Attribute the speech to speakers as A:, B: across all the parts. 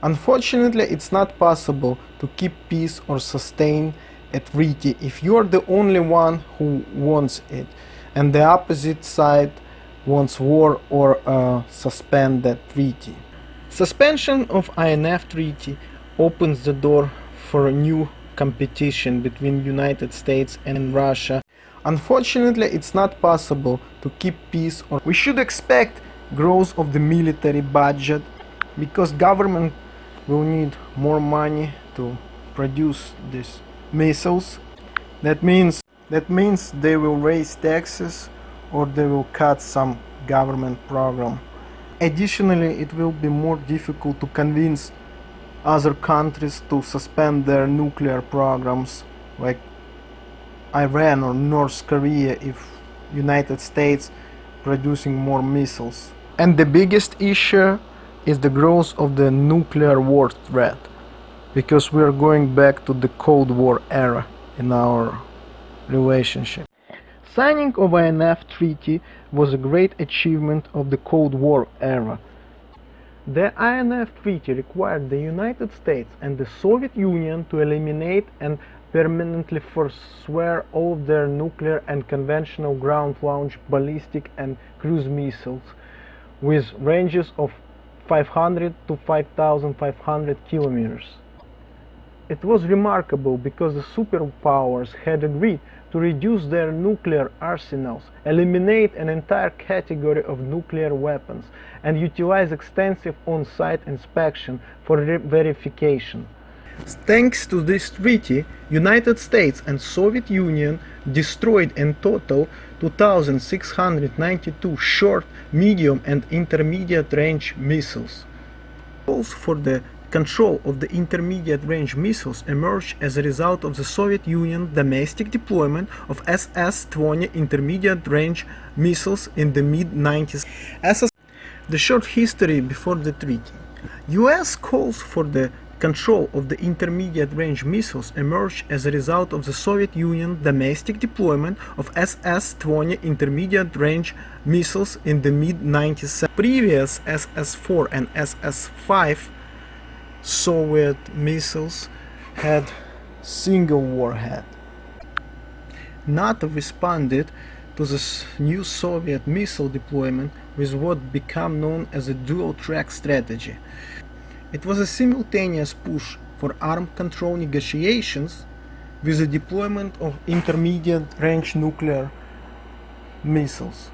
A: Unfortunately, it's not possible to keep peace or sustain a treaty if you're the only one who wants it, and the opposite side wants war or suspend that treaty. Suspension of INF treaty opens the door for a new competition between United States and Russia. Unfortunately, it's not possible to keep peace, or we should expect growth of the military budget because government will need more money to produce these missiles. That means they will raise taxes or they will cut some government program. Additionally, it will be more difficult to convince other countries to suspend their nuclear programs like Iran or North Korea if United States producing more missiles. And the biggest issue is the growth of the nuclear war threat, because we are going back to the Cold War era in our relationship. Signing of INF Treaty was a great achievement of the Cold War era. The INF Treaty required the United States and the Soviet Union to eliminate and permanently forswear all of their nuclear and conventional ground-launched ballistic and cruise missiles with ranges of 500 to 5,500 kilometers. It was remarkable because the superpowers had agreed to reduce their nuclear arsenals, eliminate an entire category of nuclear weapons, and utilize extensive on-site inspection for verification. Thanks to this treaty, United States and Soviet Union destroyed in total 2,692 short, medium and intermediate range missiles. Goals for the control of the intermediate range missiles emerged as a result of the Soviet Union domestic deployment of SS-20 intermediate range missiles in the mid-90s. The short history before the treaty. US calls for the control of the intermediate range missiles emerged as a result of the Soviet Union domestic deployment of SS-20 intermediate range missiles in the mid-90s. Previous SS-4 and SS-5 Soviet missiles had single warhead. NATO responded to this new Soviet missile deployment with what became known as a dual-track strategy. It was a simultaneous push for armed control negotiations with the deployment of intermediate-range nuclear missiles.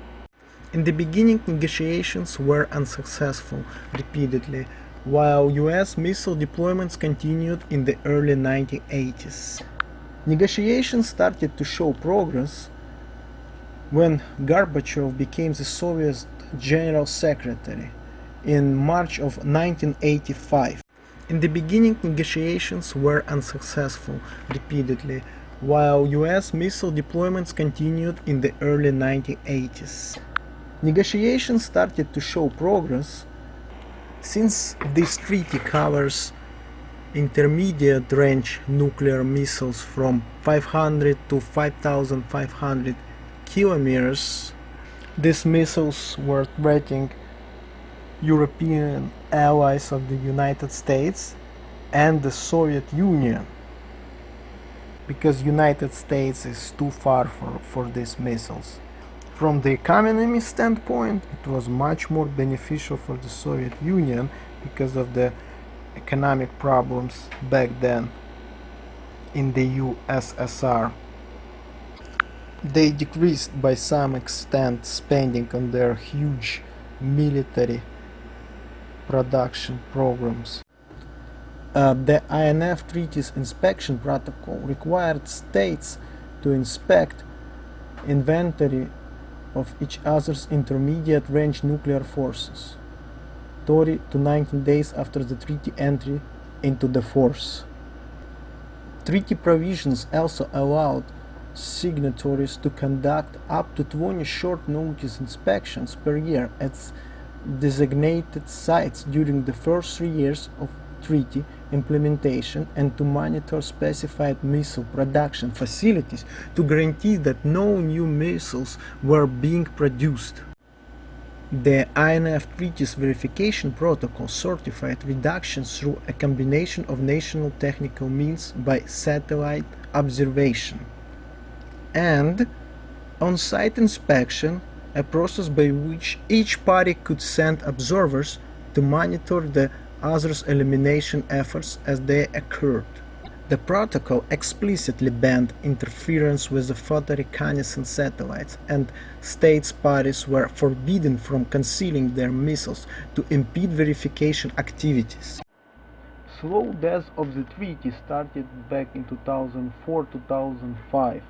A: In the beginning, negotiations were unsuccessful repeatedly, while US missile deployments continued in the early 1980s. Negotiations started to show progress when Gorbachev became the Soviet General Secretary in March of 1985. In the beginning, negotiations were unsuccessful repeatedly, while US missile deployments continued in the early 1980s. Negotiations started to show progress since this treaty covers intermediate range nuclear missiles from 500 to 5,500 kilometers. These missiles were threatening European allies of the United States and the Soviet Union, because United States is too far for these missiles. From the economy standpoint, it was much more beneficial for the Soviet Union because of the economic problems back then in the USSR. They decreased by some extent spending on their huge military production programs. The INF Treaty's inspection protocol required states to inspect inventory of each other's intermediate range nuclear forces 30 to 19 days after the treaty entry into the force. Treaty provisions also allowed signatories to conduct up to 20 short notice inspections per year at designated sites during the first 3 years of treaty implementation, and to monitor specified missile production facilities to guarantee that no new missiles were being produced. The INF Treaty's verification protocol certified reductions through a combination of national technical means by satellite observation and on-site inspection, a process by which each party could send observers to monitor the other's elimination efforts as they occurred. The protocol explicitly banned interference with the photoreconnaissance satellites, and states parties were forbidden from concealing their missiles to impede verification activities. Slow death of the treaty started back in 2004-2005.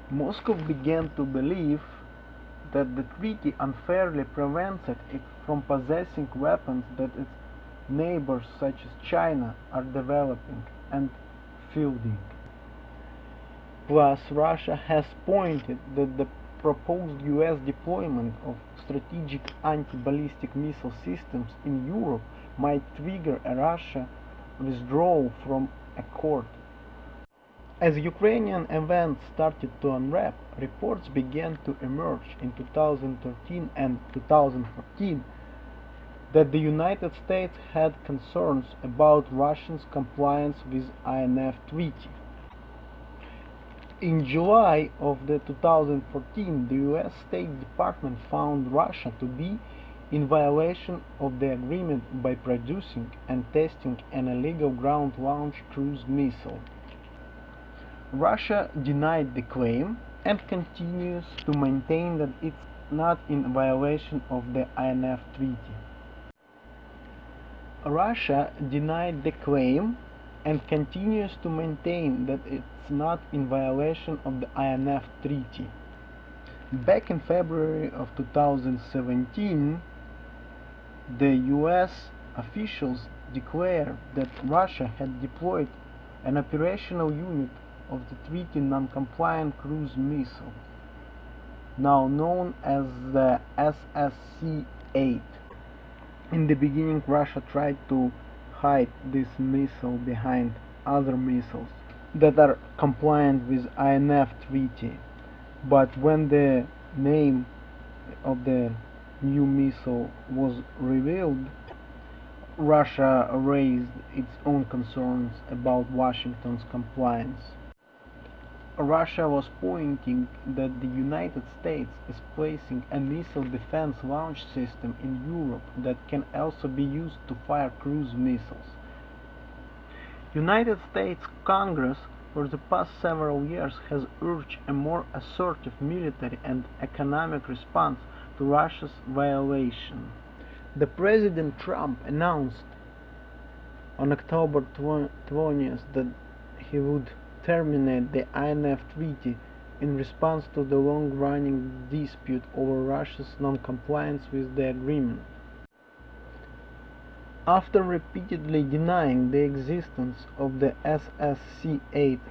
A: Moscow began to believe that the treaty unfairly prevented it from possessing weapons that its neighbors such as China are developing and fielding. Plus, Russia has pointed that the proposed US deployment of strategic anti-ballistic missile systems in Europe might trigger a Russia withdrawal from Accord. As Ukrainian events started to unwrap, reports began to emerge in 2013 and 2014 that the United States had concerns about Russia's compliance with INF Treaty. In July of 2014, the US State Department found Russia to be in violation of the agreement by producing and testing an illegal ground-launched cruise missile. Russia denied the claim and continues to maintain that it's not in violation of the INF Treaty. Russia denied the claim and continues to maintain that it's not in violation of the INF Treaty. Back in February of 2017, the US officials declared that Russia had deployed an operational unit of the treaty non-compliant cruise missile, now known as the SSC-8. In the beginning, Russia tried to hide this missile behind other missiles that are compliant with INF Treaty, but when the name of the new missile was revealed, Russia raised its own concerns about Washington's compliance. Russia was pointing that the United States is placing a missile defense launch system in Europe that can also be used to fire cruise missiles. United States Congress for the past several years has urged a more assertive military and economic response to Russia's violation. The President Trump announced on October 20th that he would terminate the INF Treaty in response to the long-running dispute over Russia's non-compliance with the agreement. After repeatedly denying the existence of the SSC-8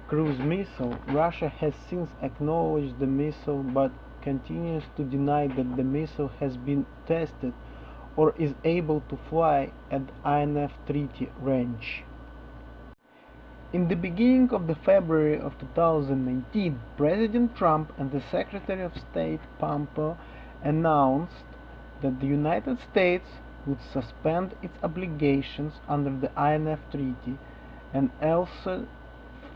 A: cruise missile, Russia has since acknowledged the missile but continues to deny that the missile has been tested or is able to fly at INF Treaty range. In the beginning of February of 2019, President Trump and the Secretary of State Pompeo announced that the United States would suspend its obligations under the INF Treaty and also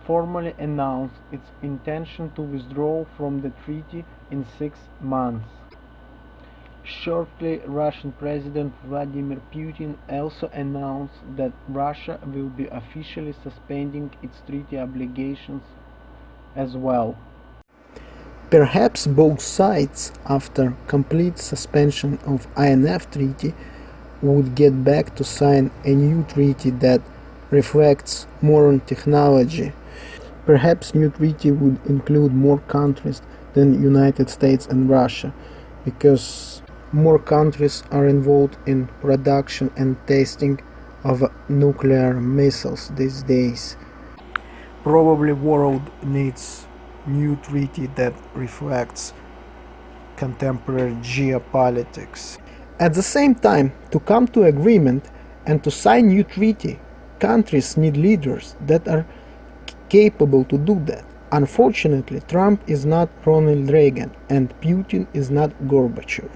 A: formally announced its intention to withdraw from the treaty in 6 months. Shortly, Russian President Vladimir Putin also announced that Russia will be officially suspending its treaty obligations as well. Perhaps both sides, after complete suspension of INF Treaty, would get back to sign a new treaty that reflects modern technology. Perhaps new treaty would include more countries than United States and Russia, because more countries are involved in production and testing of nuclear missiles these days. Probably world needs new treaty that reflects contemporary geopolitics. At the same time, to come to agreement and to sign new treaty, countries need leaders that are capable to do that. Unfortunately, Trump is not Ronald Reagan and Putin is not Gorbachev.